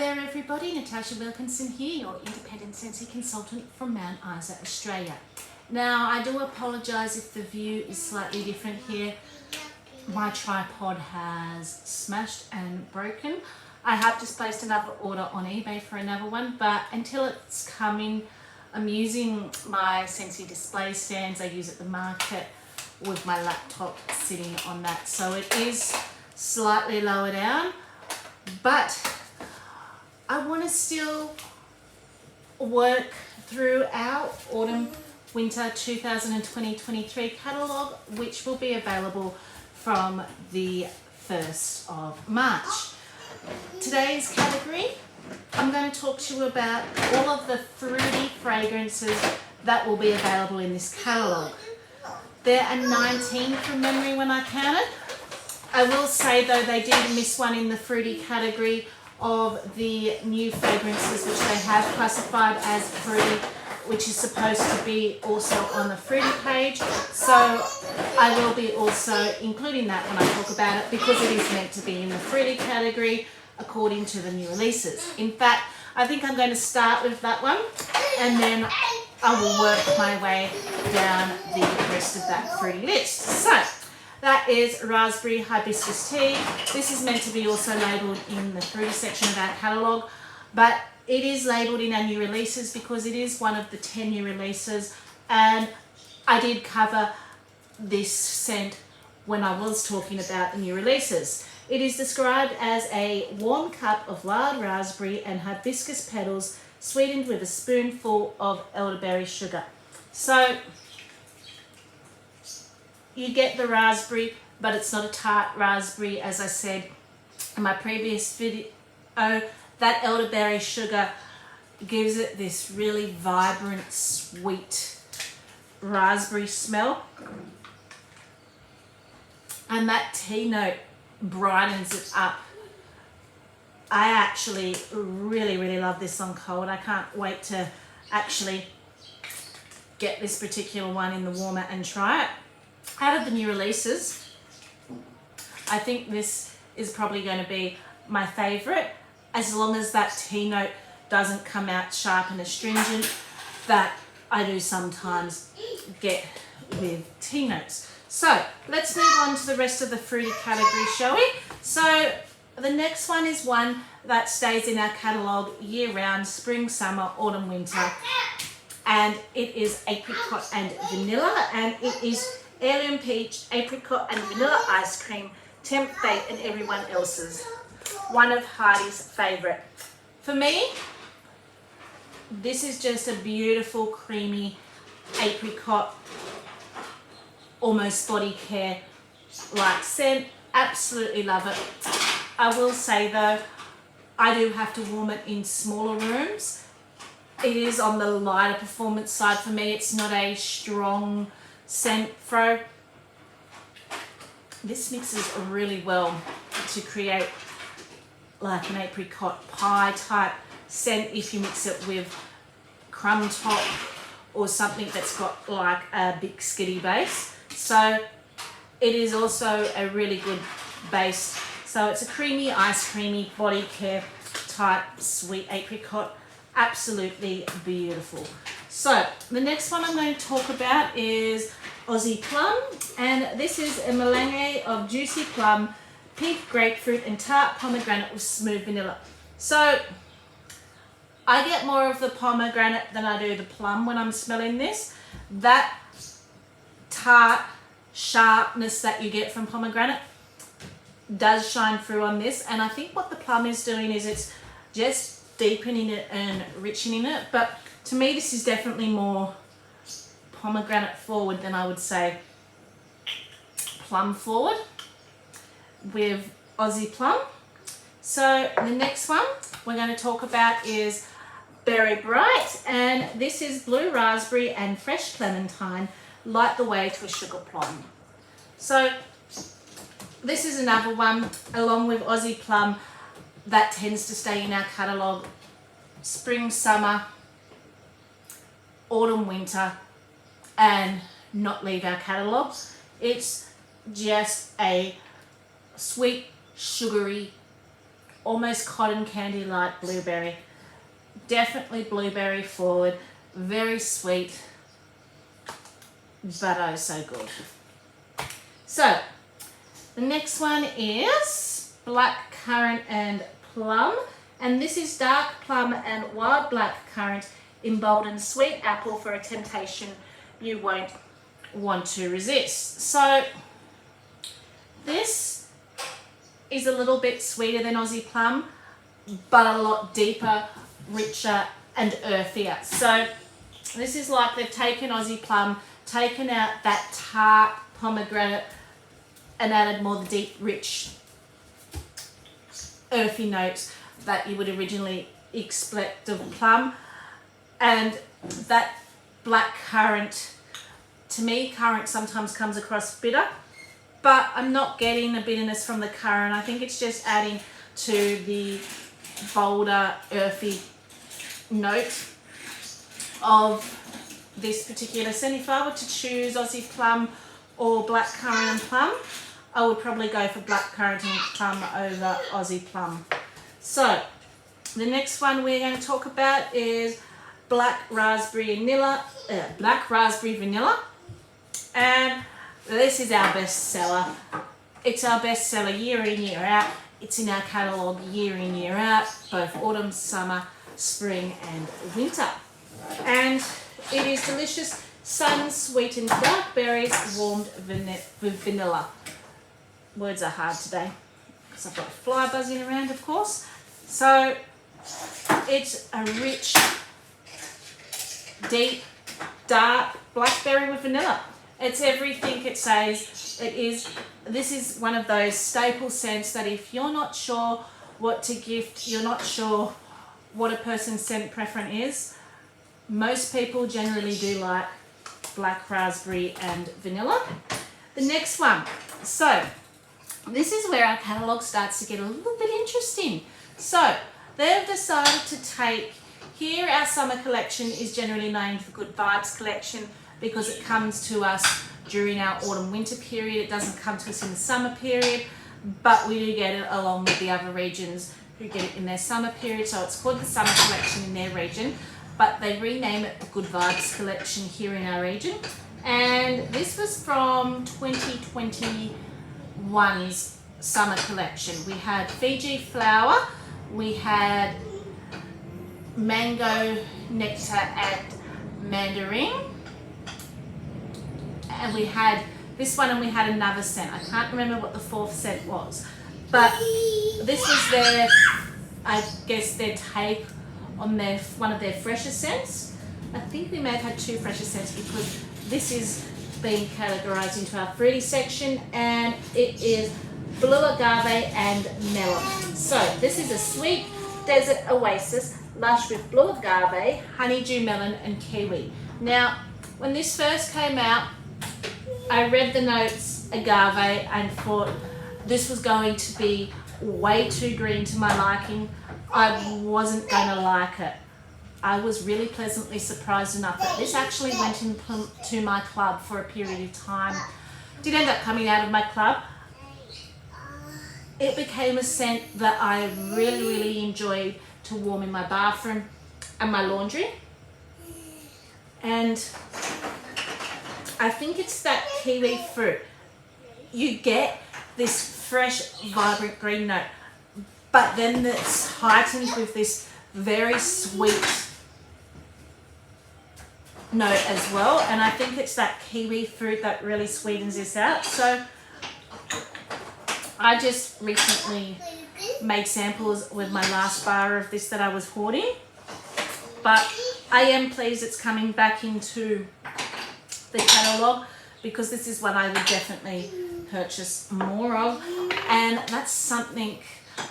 there everybody, Natasha Wilkinson here, your independent sensory consultant from Mount Isa, Australia. Now I do apologise if the view is slightly different here. My tripod has smashed and broken. I have just placed another order on eBay for another one, but until it's coming, I'm using my sensory display stands I use at the market with my laptop sitting on that. So it is slightly lower down, but I want to still work through our autumn winter 2020-23 catalogue, which will be available from the 1st of March. Today's category, I'm going to talk to you about all of the fruity fragrances that will be available in this catalogue. There are 19 from memory when I counted. I will say though they did miss one in the fruity category of the new fragrances which they have classified as fruity, which is supposed to be also on the fruity page. So I will be also including that when I talk about it, because it is meant to be in the fruity category according to the new releases. In fact, I think I'm going to start with that one and then I will work my way down the rest of that fruity list. So that is raspberry hibiscus tea. This is meant to be also labelled in the fruity section of our catalogue, but it is labelled in our new releases because it is one of the 10 new releases, and I did cover this scent when I was talking about the new releases. It is described as a warm cup of wild raspberry and hibiscus petals sweetened with a spoonful of elderberry sugar. So you get the raspberry, but it's not a tart raspberry. As I said in my previous video, that elderberry sugar gives it this really vibrant, sweet raspberry smell. And that tea note brightens it up. I actually really love this on cold. I can't wait to actually get this particular one in the warmer and try it. Out of the new releases, I think this is probably going to be my favourite, as long as that tea note doesn't come out sharp and astringent that I do sometimes get with tea notes. So let's move on to the rest of the fruity category, shall we? So the next one is one that stays in our catalogue year round, spring, summer, autumn, winter, and it is apricot and vanilla, and it is heirloom peach, apricot and vanilla ice cream, tempt fate and everyone else's. One of Heidi's favourite. For me, this is just a beautiful, creamy apricot, almost body care like scent. Absolutely love it. I will say though, I do have to warm it in smaller rooms. It is on the lighter performance side for me. It's not a strong scent throw. This mixes really well to create like an apricot pie type scent if you mix it with crumb top or something that's got like a big skitty base. So it is also a really good base. So it's a creamy, ice creamy, body care type sweet apricot. Absolutely beautiful. So the next one I'm going to talk about is Aussie Plum, and this is a melange of juicy plum, pink grapefruit and tart pomegranate with smooth vanilla. So I get more of the pomegranate than I do the plum when I'm smelling this. That tart sharpness that you get from pomegranate does shine through on this, and I think what the plum is doing is it's just deepening it and richening it, but to me this is definitely more pomegranate forward than I would say plum forward with Aussie Plum. So the next one we're going to talk about is Berry Bright, and this is blue raspberry and fresh clementine, light the way to a sugar plum. So this is another one along with Aussie Plum that tends to stay in our catalogue spring, summer, autumn, winter, and not leave our catalogue. It's just a sweet, sugary almost cotton candy like blueberry. Definitely blueberry forward, very sweet, but oh so good. So the next one is black currant and plum, and this is dark plum and wild black currant emboldened sweet apple for a temptation you won't want to resist. So this is a little bit sweeter than Aussie plum, but a lot deeper, richer and earthier. So this is like they've taken Aussie plum, taken out that tart pomegranate and added more the deep, rich, earthy notes that you would originally expect of plum. And that black currant, to me, currant sometimes comes across bitter, but I'm not getting the bitterness from the currant. I think it's just adding to the bolder, earthy note of this particular scent. If I were to choose Aussie plum or black currant and plum, I would probably go for black currant and plum over Aussie plum. So the next one we're going to talk about is black raspberry vanilla, and this is our best seller. It's our best seller year in, year out. It's in our catalogue year in, year out, both autumn, summer, spring and winter. And it is delicious sun-sweetened dark berries warmed with vanilla. Words are hard today because I've got a fly buzzing around, of course. So it's a rich, deep, dark blackberry with vanilla. It's everything it says it is. This is one of those staple scents that if you're not sure what to gift, you're not sure what a person's scent preference is, most people generally do like black raspberry and vanilla. The next one. So this is where our catalogue starts to get a little bit interesting. So they've decided to take, here our summer collection is generally named the Good Vibes collection because it comes to us during our autumn winter period. It doesn't come to us in the summer period, but we do get it along with the other regions who get it in their summer period. So it's called the summer collection in their region, but they rename it the Good Vibes collection here in our region. And this was from 2021's summer collection. We had Fiji flower, we had mango, nectar and mandarin, and we had this one, and we had another scent. I can't remember what the fourth scent was, but this was their, I guess, their take on their one of their fresher scents. I think we may have had two fresher scents because this is being categorized into our fruity section, and it is blue agave and melon. So this is a sweet desert oasis, lush with blue agave, honeydew melon and kiwi. Now, when this first came out, I read the notes agave and thought this was going to be way too green to my liking. I wasn't going to like it. I was really pleasantly surprised enough that this actually went into my club for a period of time. Did end up coming out of my club. It became a scent that I really, really enjoyed to warm in my bathroom and my laundry. And I think it's that kiwi fruit. You get this fresh, vibrant green note, but then it's heightened with this very sweet note as well. And I think it's that kiwi fruit that really sweetens this out. So I just recently made samples with my last bar of this that I was hoarding, but I am pleased it's coming back into the catalogue because this is one I would definitely purchase more of, and that's something,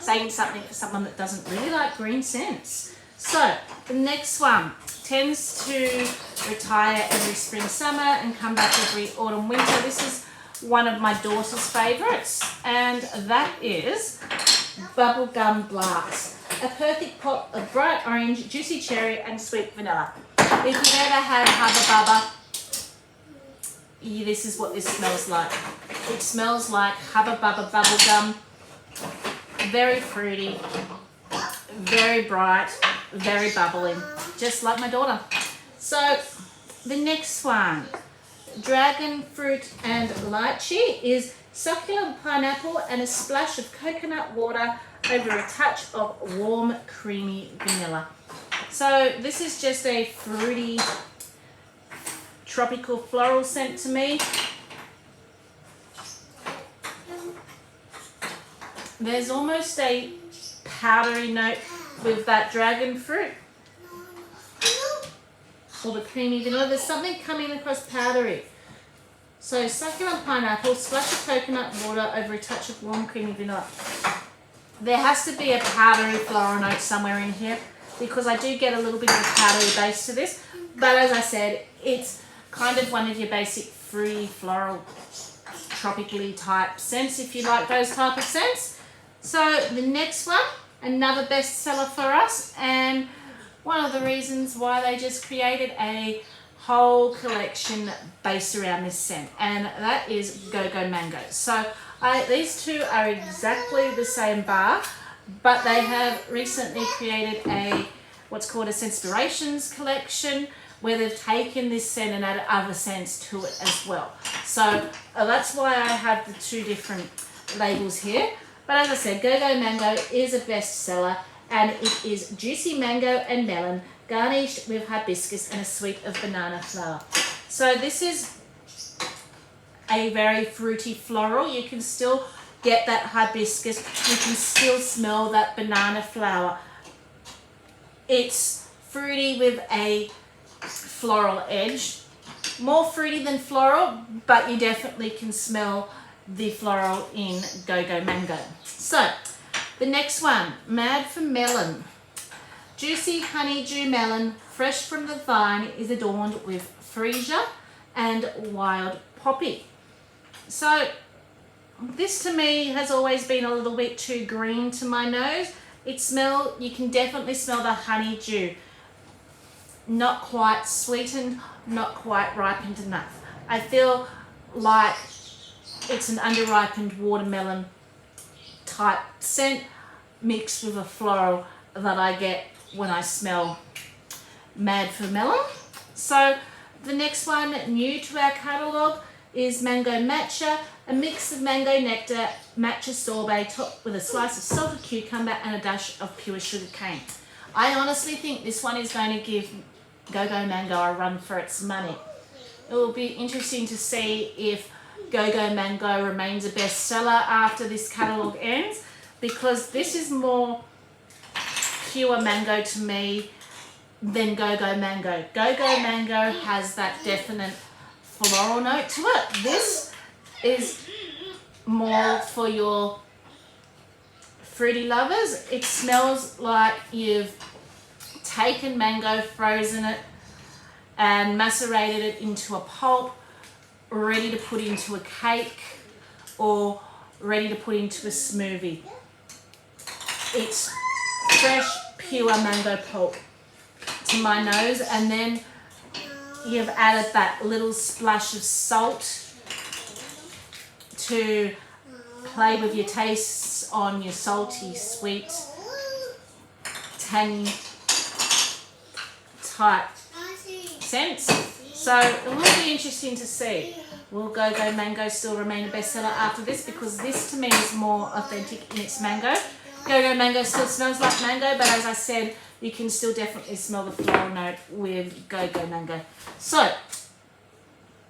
saying something for someone that doesn't really like green scents. So the next one tends to retire every spring, summer and come back every autumn, winter. This is one of my daughter's favourites, and that is Bubblegum Blast. A perfect pot of bright orange, juicy cherry and sweet vanilla. If you've ever had Hubba Bubba, this is what this smells like. It smells like Hubba Bubba bubblegum very fruity, very bright, very bubbly, just like my daughter. So the next one, dragon fruit and lychee, is succulent pineapple and a splash of coconut water over a touch of warm creamy vanilla. So this is just a fruity tropical floral scent to me. There's almost a powdery note with that dragon fruit or the creamy vanilla. There's something coming across powdery. So succulent pineapple, splash of coconut water over a touch of warm creamy vanilla. There has to be a powdery floral note somewhere in here because I do get a little bit of a powdery base to this. But as I said, it's kind of one of your basic fruity floral tropically type scents if you like those type of scents. So the next one, another bestseller for us, and one of the reasons why they just created a whole collection based around this scent, and that is Go-Go Mango. So these two are exactly the same bar, but they have recently created a what's called a Scentspirations collection where they've taken this scent and added other scents to it as well. So that's why I have the two different labels here. But as I said, Go-Go Mango is a bestseller, and it is juicy mango and melon garnished with hibiscus and a sweet of banana flower. So this is a very fruity floral. You can still get that hibiscus. You can still smell that banana flower. It's fruity with a floral edge. More fruity than floral, but you definitely can smell the floral in Go-Go Mango. So the next one, Mad for Melon. Juicy honeydew melon, fresh from the vine, is adorned with freesia and wild poppy. So this to me has always been a little bit too green to my nose. You can definitely smell the honeydew. Not quite sweetened, not quite ripened enough. I feel like it's an underripened watermelon type scent mixed with a floral that I get when I smell Mad for Melon. So the next one, new to our catalogue, is Mango Matcha, a mix of mango nectar, matcha sorbet topped with a slice of salted cucumber and a dash of pure sugar cane. I honestly think this one is going to give Go-Go Mango a run for its money. It will be interesting to see if Go-Go Mango remains a bestseller after this catalogue ends, because this is more pure mango to me than Go-Go Mango. Go-Go Mango has that definite floral note to it. This is more for your fruity lovers. It smells like you've taken mango, frozen it, and macerated it into a pulp, ready to put into a cake or ready to put into a smoothie. It's fresh, pure mango pulp to my nose, and then you've added that little splash of salt to play with your tastes on your salty, sweet, tangy type scents. So it will be interesting to see. Will Go-Go Mango still remain a bestseller after this? Because this to me is more authentic in its mango. Go-Go Mango still smells like mango, but as I said, you can still definitely smell the floral note with Go-Go Mango. So,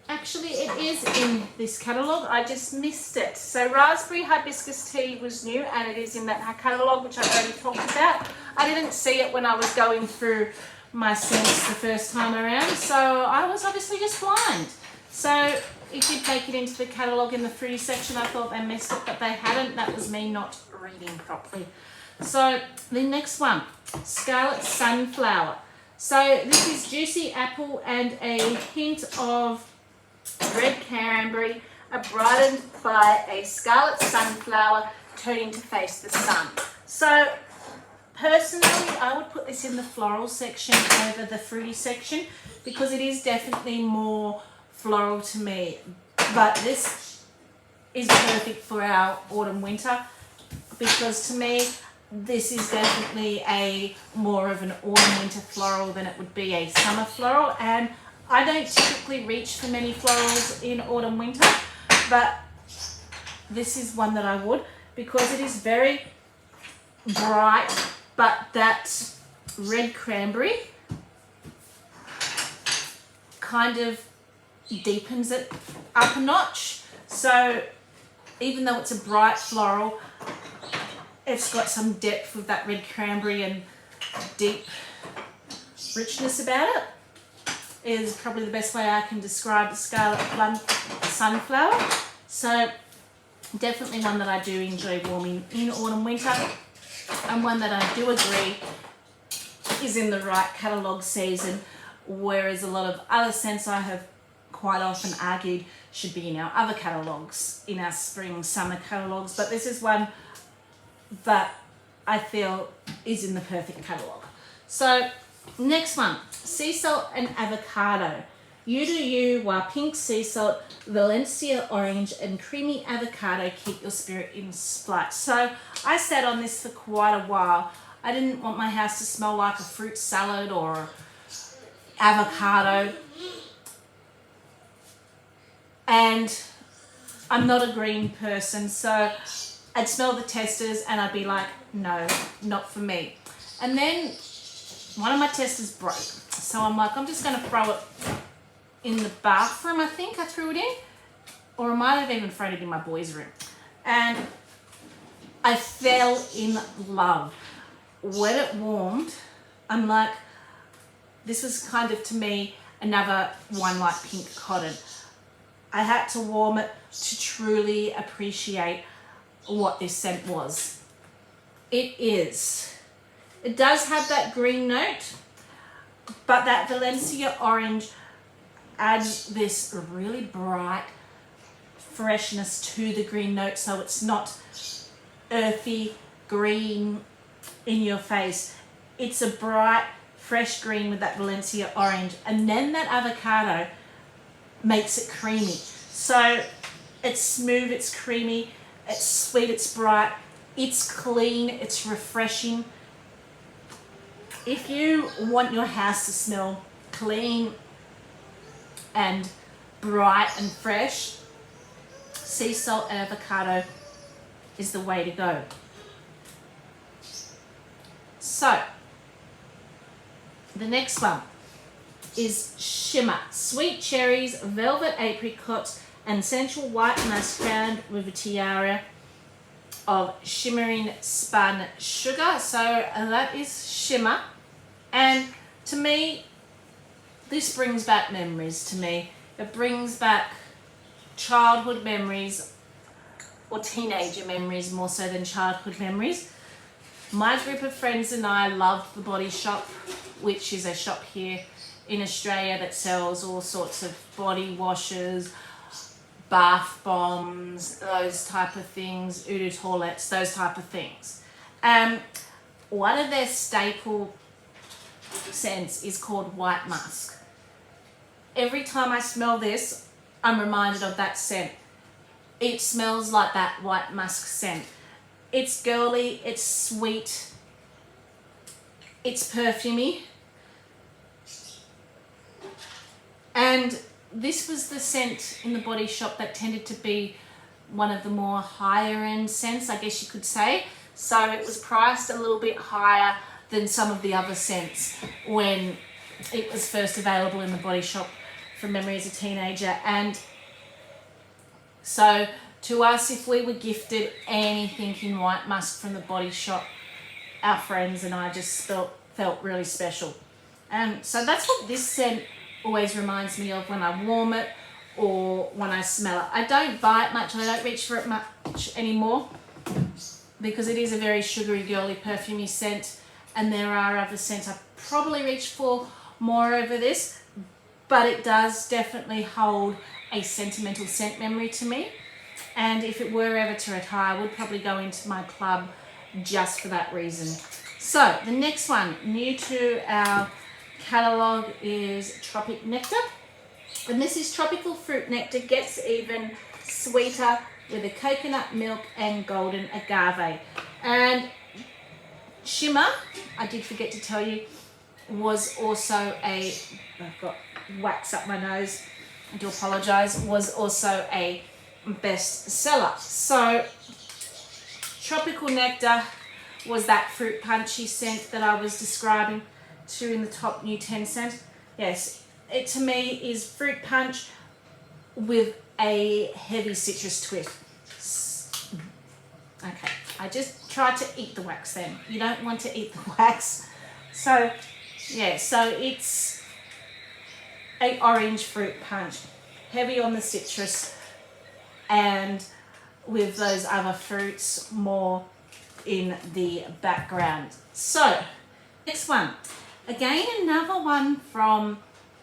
actually it is in this catalogue, I just missed it. So Raspberry Hibiscus Tea was new, and it is in that catalogue, which I've already talked about. I didn't see it when I was going through my scents the first time around, so I was obviously just blind. So it did make it into the catalogue in the fruity section. I thought they missed it, but they hadn't. That was me not reading properly. So the next one, Scarlet Sunflower. So this is juicy apple and a hint of red cranberry, brightened by a scarlet sunflower turning to face the sun. So personally, I would put this in the floral section over the fruity section because it is definitely more floral to me. But this is perfect for our autumn winter. because to me, this is definitely a more of an autumn winter floral than it would be a summer floral. And I don't typically reach for many florals in autumn winter, but this is one that I would, because it is very bright, but that red cranberry kind of deepens it up a notch. So even though it's a bright floral, it's got some depth with that red cranberry and deep richness about it. Is probably the best way I can describe the Scarlet Plum Sunflower. So definitely one that I do enjoy warming in autumn winter, and one that I do agree is in the right catalogue season, whereas a lot of other scents I have quite often argued should be in our other catalogues, in our spring summer catalogues, but this is one that I feel is in the perfect catalogue. So next one, sea salt and avocado. You do you, while pink sea salt, Valencia orange and creamy avocado keep your spirit in flight. So I sat on this for quite a while. I didn't want my house to smell like a fruit salad or avocado. And I'm not a green person, so I'd smell the testers and I'd be like, no, not for me. And then one of my testers broke. So I'm like, I'm just going to throw it in the bathroom. I think I threw it in. Or I might have even thrown it in my boys' room. And I fell in love. When it warmed, I'm like, this was kind of, to me, another one like pink cotton. I had to warm it to truly appreciate what this scent was. It is. It does have that green note, but that Valencia orange adds this really bright freshness to the green note, so it's not earthy green in your face. It's a bright, fresh green with that Valencia orange, and then that avocado makes it creamy. So it's smooth, it's creamy, it's sweet, it's bright, it's clean, it's refreshing. If you want your house to smell clean and bright and fresh, sea salt and avocado is the way to go. So the next one is Shimmer. Sweet cherries, velvet apricots, and sensual white musk crowned with a tiara of shimmering spun sugar. So that is Shimmer. And to me, this brings back memories to me. It brings back childhood memories, or teenager memories more so than childhood memories. My group of friends and I loved the Body Shop, which is a shop here in Australia that sells all sorts of body washes, bath bombs, those type of things, eau de toilettes, those type of things. One of their staple scents is called White Musk. Every time I smell this, I'm reminded of that scent. It smells like that white musk scent. It's girly, it's sweet, it's perfumey. And this was the scent in the Body Shop that tended to be one of the more higher end scents, I guess you could say. So it was priced a little bit higher than some of the other scents when it was first available in the Body Shop from memory as a teenager. And so to us, if we were gifted anything in white musk from the Body Shop, our friends and I just felt really special. And so that's what this scent always reminds me of when I warm it or when I smell it. I don't buy it much, I don't reach for it much anymore because it is a very sugary, girly, perfumey scent, and there are other scents I probably reach for more over this, but it does definitely hold a sentimental scent memory to me. And if it were ever to retire, I would probably go into my club just for that reason. So the next one, new to our catalogue, is Tropic Nectar. And this is tropical fruit nectar, gets even sweeter, with a coconut milk and golden agave. And shimmer, I did forget to tell you, was also a, I've got wax up my nose, I do apologise, was also a bestseller. So Tropical Nectar was that fruit punchy scent that I was describing to you in the top new 10 scent. Yes, it to me is fruit punch with a heavy citrus twist. Okay, I just tried to eat the wax then. You don't want to eat the wax. So yeah, so it's a orange fruit punch, heavy on the citrus and with those other fruits more in the background. So next one, again another one from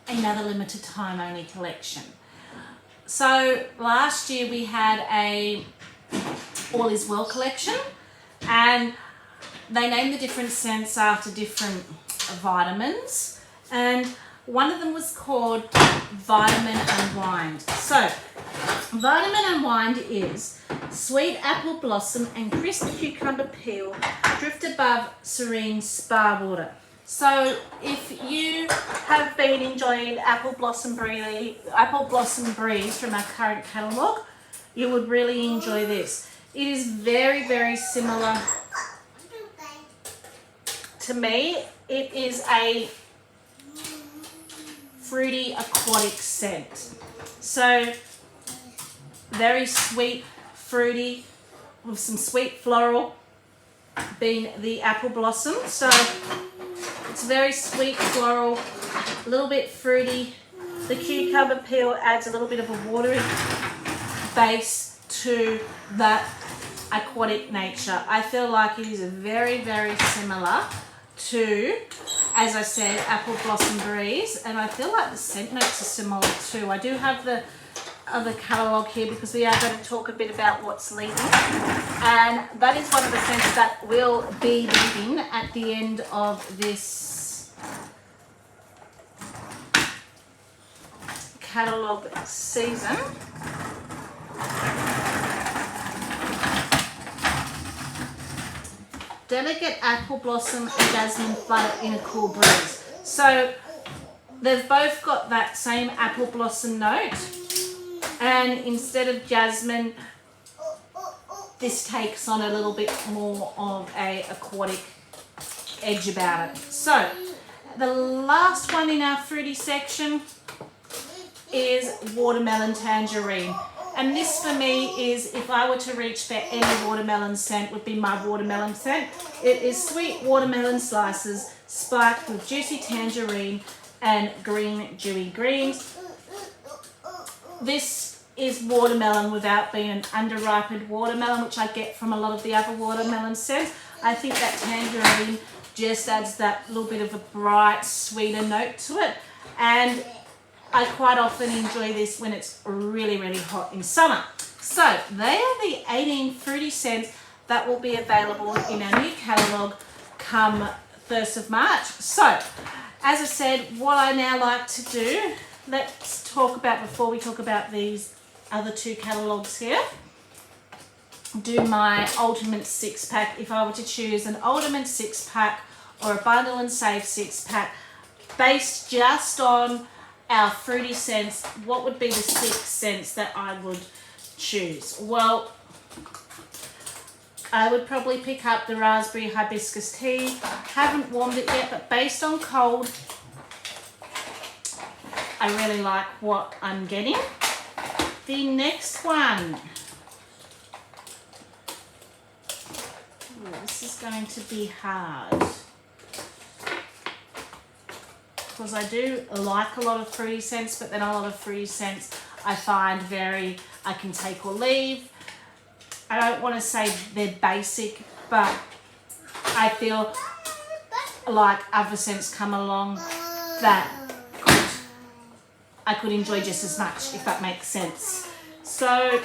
another limited time only collection. So last year we had a All Is Well collection, and they named the different scents after different vitamins, and one of them was called Vitamin Unwind. So Vitamin Unwind is sweet apple blossom and crisp cucumber peel drift above serene spa water. So if you have been enjoying Apple Blossom Breeze from our current catalogue, you would really enjoy this. It is very, very similar to me. It is a fruity aquatic scent. So very sweet, fruity, with some sweet floral being the apple blossom. So it's very sweet floral, a little bit fruity. The cucumber peel adds a little bit of a watery base to that aquatic nature. I feel like it is very, very similar to, as I said, Apple Blossom Breeze, and I feel like the scent notes are similar too. I do have the other catalogue here because we are going to talk a bit about what's leaving, and that is one of the scents that will be leaving at the end of this catalogue season. Delicate Apple Blossom and Jasmine Flutter in a Cool Breeze. So they've both got that same apple blossom note, and instead of jasmine, this takes on a little bit more of a aquatic edge about it. So the last one in our fruity section is Watermelon Tangerine. And this for me is, if I were to reach for any watermelon scent, would be my watermelon scent. It is sweet watermelon slices spiked with juicy tangerine and green dewy greens. This is watermelon without being an underripened watermelon, which I get from a lot of the other watermelon scents. I think that tangerine just adds that little bit of a bright, sweeter note to it. And I quite often enjoy this when it's really, really hot in summer. So they are the 18 fruity scents that will be available in our new catalogue come 1st of March. So, as I said, what I now like to do, let's talk about, before we talk about these other two catalogues here, do my ultimate 6-pack. If I were to choose an ultimate 6-pack or a bundle and save 6-pack based just on our fruity scents, what would be the 6 scents that I would choose? Well, I would probably pick up the raspberry hibiscus tea. Haven't warmed it yet, but based on cold, I really like what I'm getting. The next one. Ooh, this is going to be hard, because I do like a lot of fruity scents, but then a lot of fruity scents I find I can take or leave. I don't want to say they're basic, but I feel like other scents come along that I could enjoy just as much, if that makes sense. So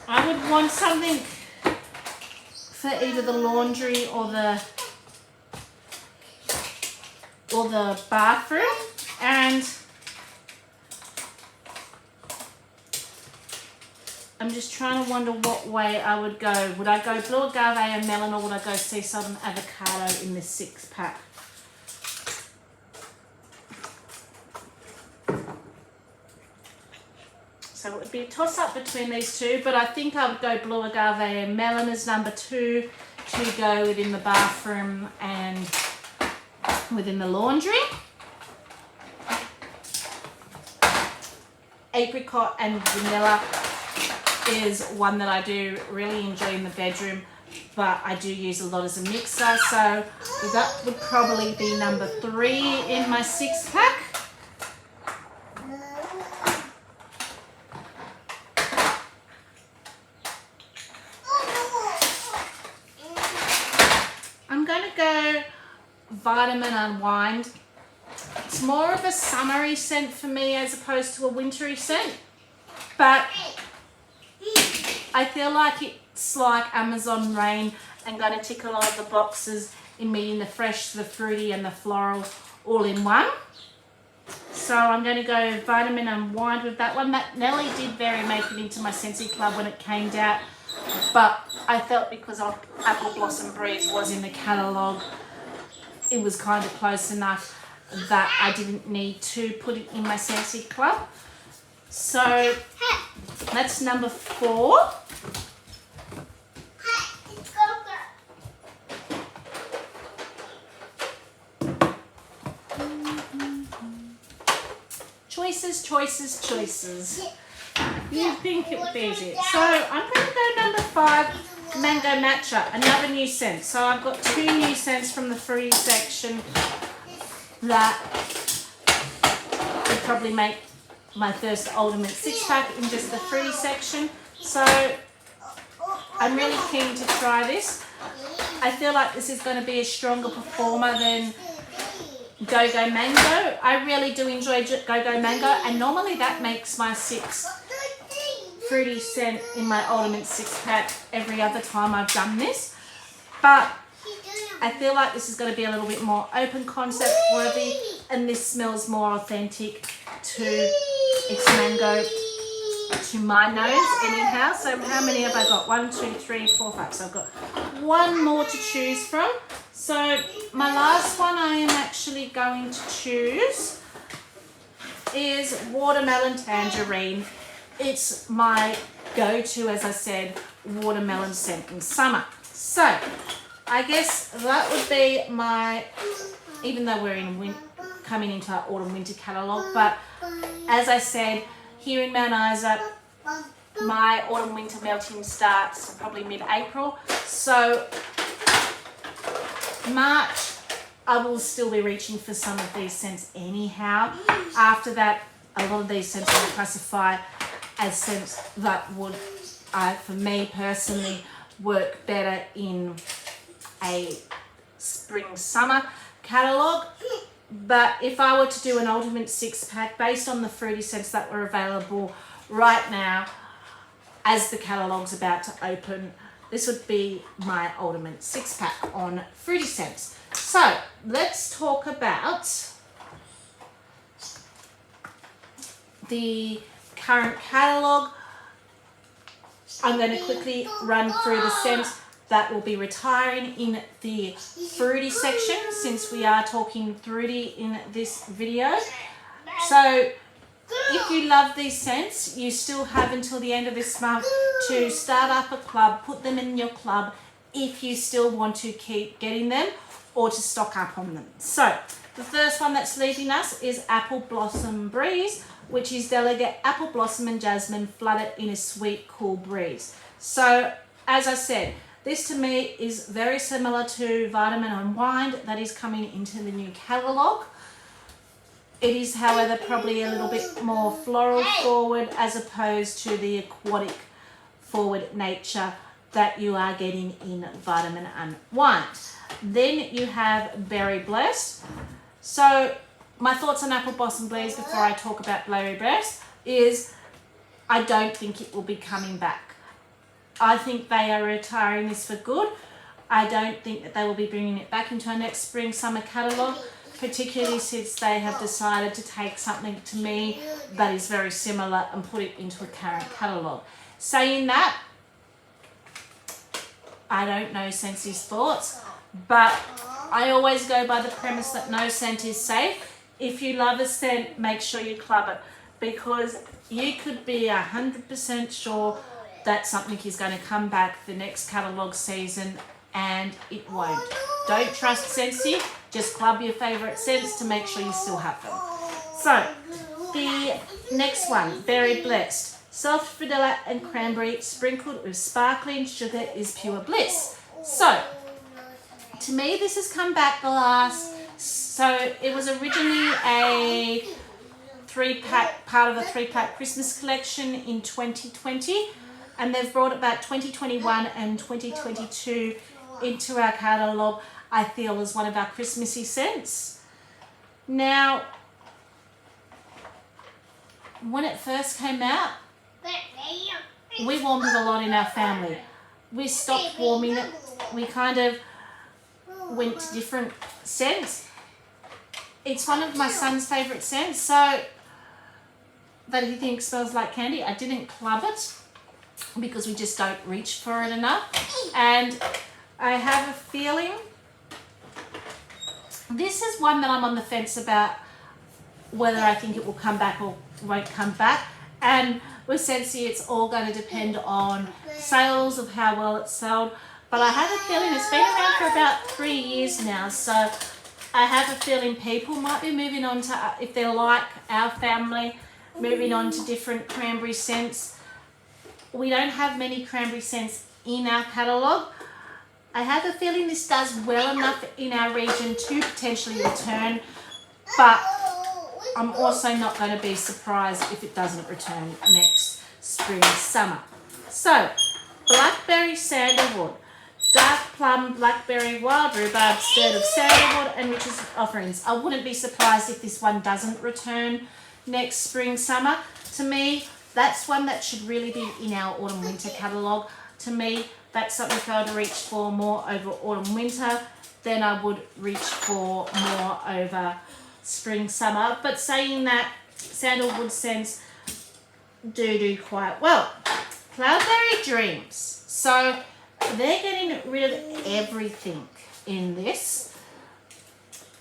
I would want something for either the laundry or the bathroom, and I'm just trying to wonder what way I would go. Would I go blue agave and melon, or would I go sea salt and avocado in this 6-pack? So it would be a toss-up between these two, but I think I would go blue agave and melon as number 2 to go within the bathroom and within the laundry. Apricot and vanilla is one that I do really enjoy in the bedroom, but I do use a lot as a mixer, so that would probably be number 3 in my 6-pack. I'm going to go Vitamin Unwind. It's more of a summery scent for me as opposed to a wintry scent, but I feel like it's like Amazon Rain and going to tick a lot of the boxes in meeting the fresh, the fruity and the floral all in one. So I'm going to go Vitamin Unwind with that one. That Nelly did very make it into my Scentsy Club when it came out, but I felt because Apple Blossom Breeze was in the catalogue, it was kind of close enough that I didn't need to put it in my Scentsy Club. So that's number 4. Choices, choices, choices. You think it would be easy. So I'm going to go number 5, Mango Matcha, another new scent. So I've got 2 new scents from the fruity section that would probably make my first ultimate 6-pack in just the fruity section. So I'm really keen to try this. I feel like this is going to be a stronger performer than Go-Go Mango. I really do enjoy Go-Go Mango, and normally that makes my 6 fruity scent in my ultimate 6-pack every other time I've done this. But I feel like this is going to be a little bit more open concept worthy, and this smells more authentic to its mango to my nose anyhow. So how many have I got? 1, 2, 3, 4, 5. So I've got 1 more to choose from. So my last one I am actually going to choose is Watermelon Tangerine. It's my go-to, as I said, watermelon scent in summer. So I guess that would be my, even though we're in coming into our autumn-winter catalogue, but as I said, here in Mount Isa, my autumn-winter melting starts probably mid-April. So March, I will still be reaching for some of these scents anyhow. After that, a lot of these scents I would classify as scents that would, for me personally, work better in a spring-summer catalogue. But if I were to do an ultimate 6-pack based on the fruity scents that were available right now, as the catalogue's about to open, this would be my ultimate 6-pack on fruity scents. So let's talk about the current catalogue. I'm going to quickly run through the scents that will be retiring in the fruity section, since we are talking fruity in this video. So if you love these scents, you still have until the end of this month to start up a club, put them in your club if you still want to keep getting them or to stock up on them. So the first one that's leaving us is Apple Blossom Breeze, which is delicate apple blossom and jasmine flooded in a sweet, cool breeze. So as I said, this to me is very similar to Vitamin Unwind that is coming into the new catalogue. It is, however, probably a little bit more floral forward as opposed to the aquatic forward nature that you are getting in Vitamin Unwind. Then you have Berry Blessed. So my thoughts on Apple Blossom Breeze before I talk about Berry Blessed is I don't think it will be coming back. I think they are retiring this for good. I don't think that they will be bringing it back into our next spring-summer catalogue, particularly since they have decided to take something to me that is very similar and put it into a current catalogue. Saying that, I don't know Sensei's thoughts, but I always go by the premise that no scent is safe. If you love a scent, make sure you club it, because you could be 100% sure that something is going to come back the next catalogue season and it won't. Don't trust Sensei, just club your favourite scents to make sure you still have them. So, the next one, Berry Blessed. Soft vanilla and cranberry sprinkled with sparkling sugar is pure bliss. So, to me this has come back the last, so it was originally a 3-pack, part of a 3-pack Christmas collection in 2020, and they've brought it back 2021 and 2022 into our catalogue, I feel, as one of our Christmassy scents. Now, when it first came out, we warmed it a lot in our family. We stopped warming it. We kind of went to different scents. It's one of my son's favourite scents, so that he thinks smells like candy. I didn't club it because we just don't reach for it enough. And I have a feeling this is one that I'm on the fence about whether I think it will come back or won't come back. And with Sensei, it's all going to depend on sales, of how well it's sold. But I have a feeling it's been around for about 3 years now, so I have a feeling people might be moving on to, if they're like our family, moving on to different cranberry scents. We don't have many cranberry scents in our catalogue. I have a feeling this does well enough in our region to potentially return, but I'm also not going to be surprised if it doesn't return next spring, summer. So, blackberry sandalwood, dark plum, blackberry, wild rhubarb, stirred of sandalwood and riches offerings. I wouldn't be surprised if this one doesn't return next spring, summer. To me, that's one that should really be in our autumn winter catalogue. To me, that's something if I were to reach for more over autumn winter, then I would reach for more over spring, summer. But saying that, sandalwood scents do quite well. Cloudberry Dreams. So they're getting rid of everything in this.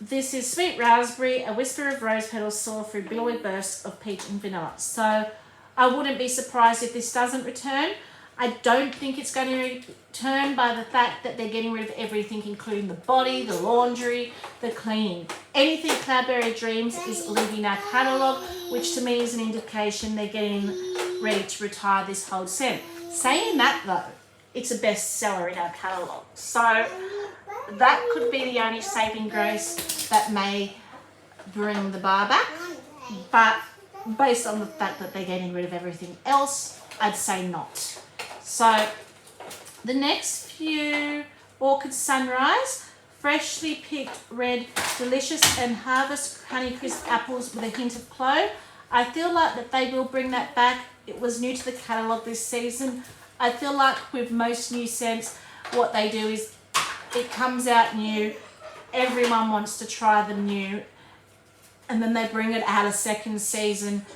This is sweet raspberry, a whisper of rose petals soar through billowy bursts of peach and vanilla. So I wouldn't be surprised if this doesn't return. I don't think it's going to return by the fact that they're getting rid of everything, including the body, the laundry, the cleaning. Anything Cloudberry Dreams is leaving our catalogue, which to me is an indication they're getting ready to retire this whole scent. Saying that though, it's a bestseller in our catalogue. So that could be the only saving grace that may bring the bar back. But based on the fact that they're getting rid of everything else, I'd say not. So the next few, Orchid Sunrise, freshly picked red, delicious and harvest Honeycrisp apples with a hint of clove. I feel like that they will bring that back. It was new to the catalogue this season. I feel like with most new scents, what they do is it comes out new, everyone wants to try them new, and then they bring it out a second season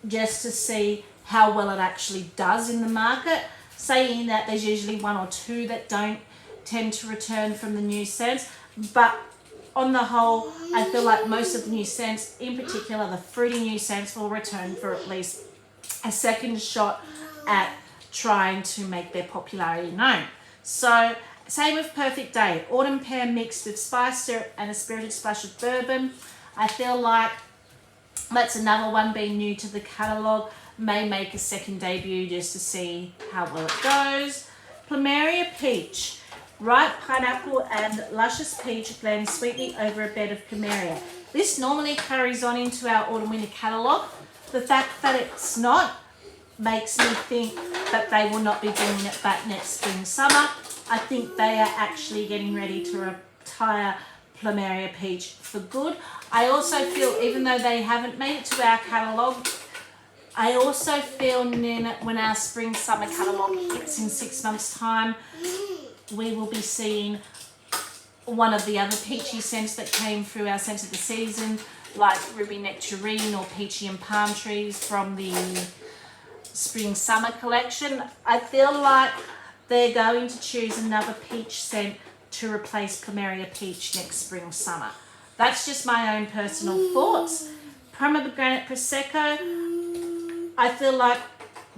just to see how well it actually does in the market. Saying that, there's usually 1 or 2 that don't tend to return from the new scents, but on the whole, I feel like most of the new scents, in particular the fruity new scents, will return for at least a second shot at trying to make their popularity known. So, same with Perfect Day, autumn pear mixed with spice syrup and a spirited splash of bourbon. I feel like that's another one being new to the catalogue, may make a second debut just to see how well it goes. Plumeria Peach, ripe pineapple and luscious peach blend sweetly over a bed of plumeria. This normally carries on into our autumn winter catalogue. The fact that it's not makes me think that they will not be bringing it back next spring, summer. I think they are actually getting ready to retire Plumeria Peach for good. I also feel, even though they haven't made it to our catalogue, I also feel when our spring summer catalogue hits in 6 months' time, we will be seeing one of the other peachy scents that came through our scent of the season, like Ruby Nectarine or Peachy and Palm Trees from the spring summer collection. I feel like they're going to choose another peach scent to replace Plumeria Peach next spring summer. That's just my own personal thoughts. Pomegranate Prosecco, I feel like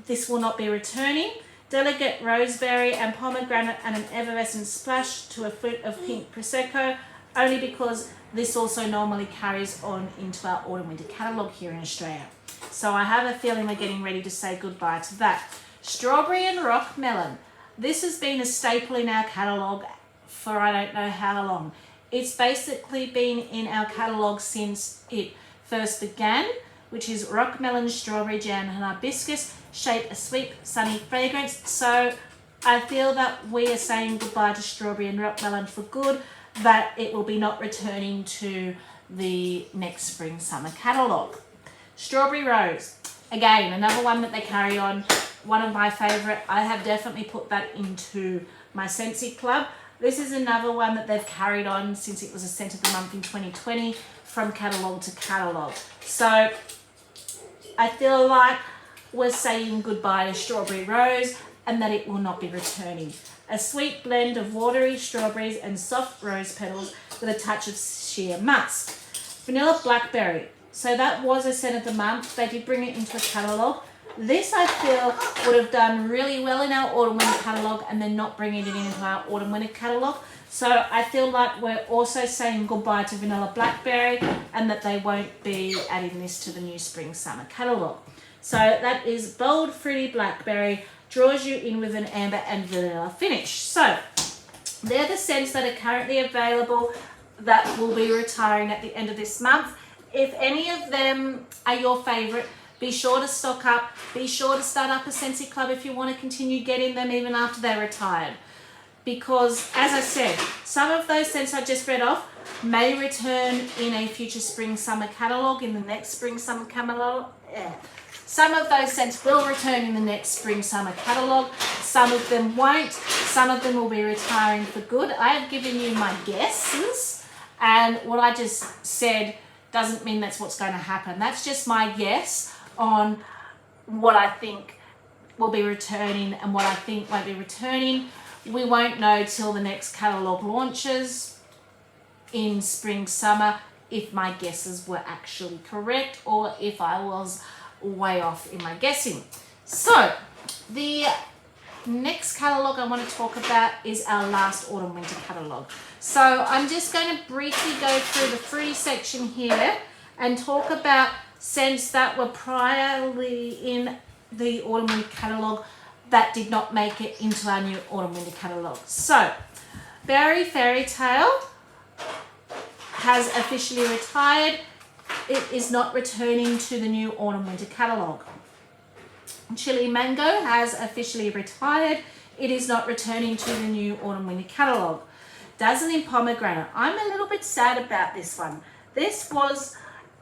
this will not be returning. Delicate Roseberry and Pomegranate and an Effervescent Splash to a Fruit of Pink Prosecco, only because this also normally carries on into our autumn winter catalogue here in Australia. So I have a feeling we're getting ready to say goodbye to that. Strawberry and Rock Melon. This has been a staple in our catalogue for I don't know how long. It's basically been in our catalogue since it first began, which is Rock Melon, Strawberry Jam and Hibiscus, shape a sweet sunny fragrance. So I feel that we are saying goodbye to Strawberry and Rock Melon for good, that it will be not returning to the next spring summer catalogue. Strawberry Rose, again another one that they carry on, one of my favourite. I have definitely put that into my Scentsy Club. This is another one that they've carried on since it was a scent of the month in 2020 from catalogue to catalogue. So I feel like we're saying goodbye to Strawberry Rose and that it will not be returning. A sweet blend of watery strawberries and soft rose petals with a touch of sheer musk. Vanilla Blackberry. So that was a scent of the month. They did bring it into a catalogue. This I feel would have done really well in our autumn winter catalogue and then not bringing it into our autumn winter catalogue. So I feel like we're also saying goodbye to Vanilla Blackberry and that they won't be adding this to the new spring summer catalogue. So that is Bold Fruity Blackberry, draws you in with an amber and vanilla finish. So they're the scents that are currently available that will be retiring at the end of this month. If any of them are your favourite, be sure to stock up. Be sure to start up a Scentsy Club if you want to continue getting them even after they're retired. Because, as I said, some of those scents I just read off may return in a future spring-summer catalogue, in the next spring-summer catalogue. Some of those scents will return in the next spring-summer catalogue. Some of them won't. Some of them will be retiring for good. I have given you my guesses, and what I just said doesn't mean that's what's going to happen. That's just my guess on what I think will be returning and what I think won't be returning. We won't know till the next catalogue launches in spring summer if my guesses were actually correct or if I was way off in my guessing. So the next catalogue I want to talk about is our last autumn winter catalogue. So I'm just going to briefly go through the fruity section here and talk about scents that were priorly in the autumn winter catalogue that did not make it into our new autumn winter catalogue. So Berry Fairy Tale has officially retired. It is not returning to the new autumn winter catalogue. Chili Mango has officially retired. It is not returning to the new autumn winter catalogue. Dazzling Pomegranate. I'm a little bit sad about this one. This was,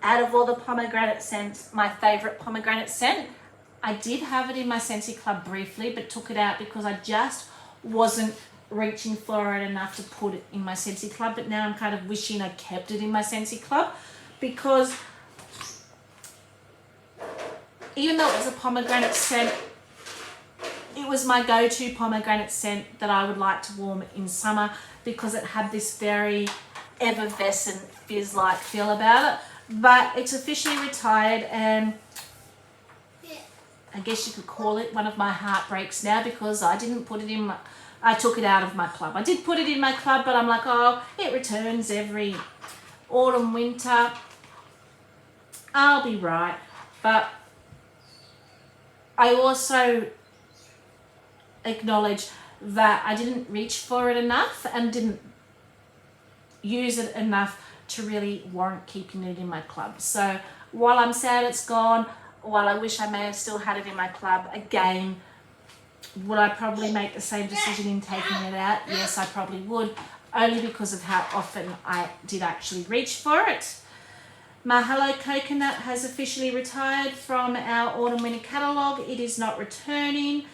out of all the pomegranate scents, my favourite pomegranate scent. I did have it in my Scentsy Club briefly, but took it out because I just wasn't reaching for it enough to put it in my Scentsy Club. But now I'm kind of wishing I kept it in my Scentsy Club, because even though it was a pomegranate scent, it was my go-to pomegranate scent that I would like to warm in summer, because it had this very effervescent fizz-like feel about it. But it's officially retired, and I guess you could call it one of my heartbreaks now, because I didn't put it in my, I took it out of my club. I did put it in my club, but I'm like, oh, it returns every autumn, winter. I'll be right. But I also acknowledge that I didn't reach for it enough and didn't use it enough to really warrant keeping it in my club. So while I'm sad it's gone, while I wish I may have still had it in my club, again, would I probably make the same decision in taking it out? Yes, I probably would, only because of how often I did actually reach for it. Mahalo Coconut has officially retired from our autumn winter catalogue. It is not returning.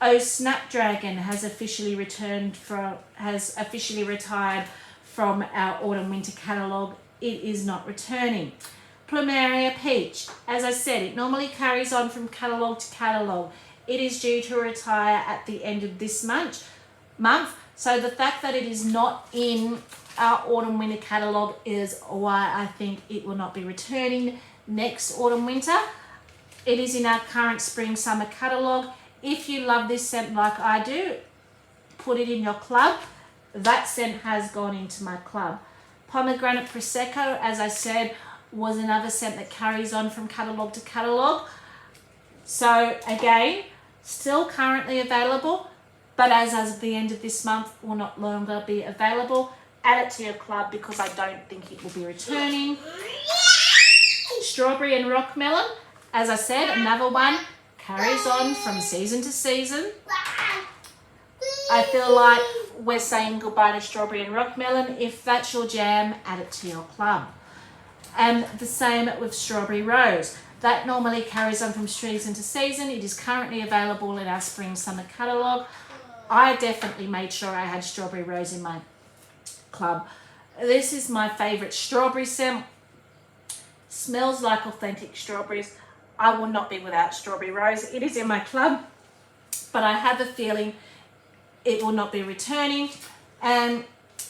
Oh Snapdragon has officially retired from our autumn winter catalogue. It is not returning. Plumeria Peach. As I said, it normally carries on from catalogue to catalogue. It is due to retire at the end of this month. So the fact that it is not in our autumn winter catalogue is why I think it will not be returning next autumn winter. It is in our current spring summer catalogue. If you love this scent like I do, put it in your club. That scent has gone into my club. Pomegranate Prosecco, as I said, was another scent that carries on from catalogue to catalogue. So again, still currently available, but as of the end of this month will not longer be available. Add it to your club because I don't think it will be returning. Strawberry and Rock Melon, as I said, another one carries on from season to season. I feel like we're saying goodbye to Strawberry and Rock Melon. If that's your jam, add it to your club. And the same with Strawberry Rose. That normally carries on from season to season. It is currently available in our spring summer catalogue. I definitely made sure I had Strawberry Rose in my club. This is my favourite strawberry scent. Smells like authentic strawberries. I will not be without Strawberry Rose. It is in my club, but I have a feeling it will not be returning, and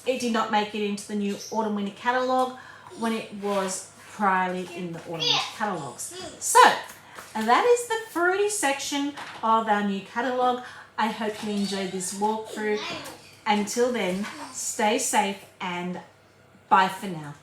it did not make it into the new autumn winter catalogue when it was priorly in the autumn winter catalogues. So, and that is the fruity section of our new catalogue. I hope you enjoyed this walkthrough. Until then, stay safe and bye for now.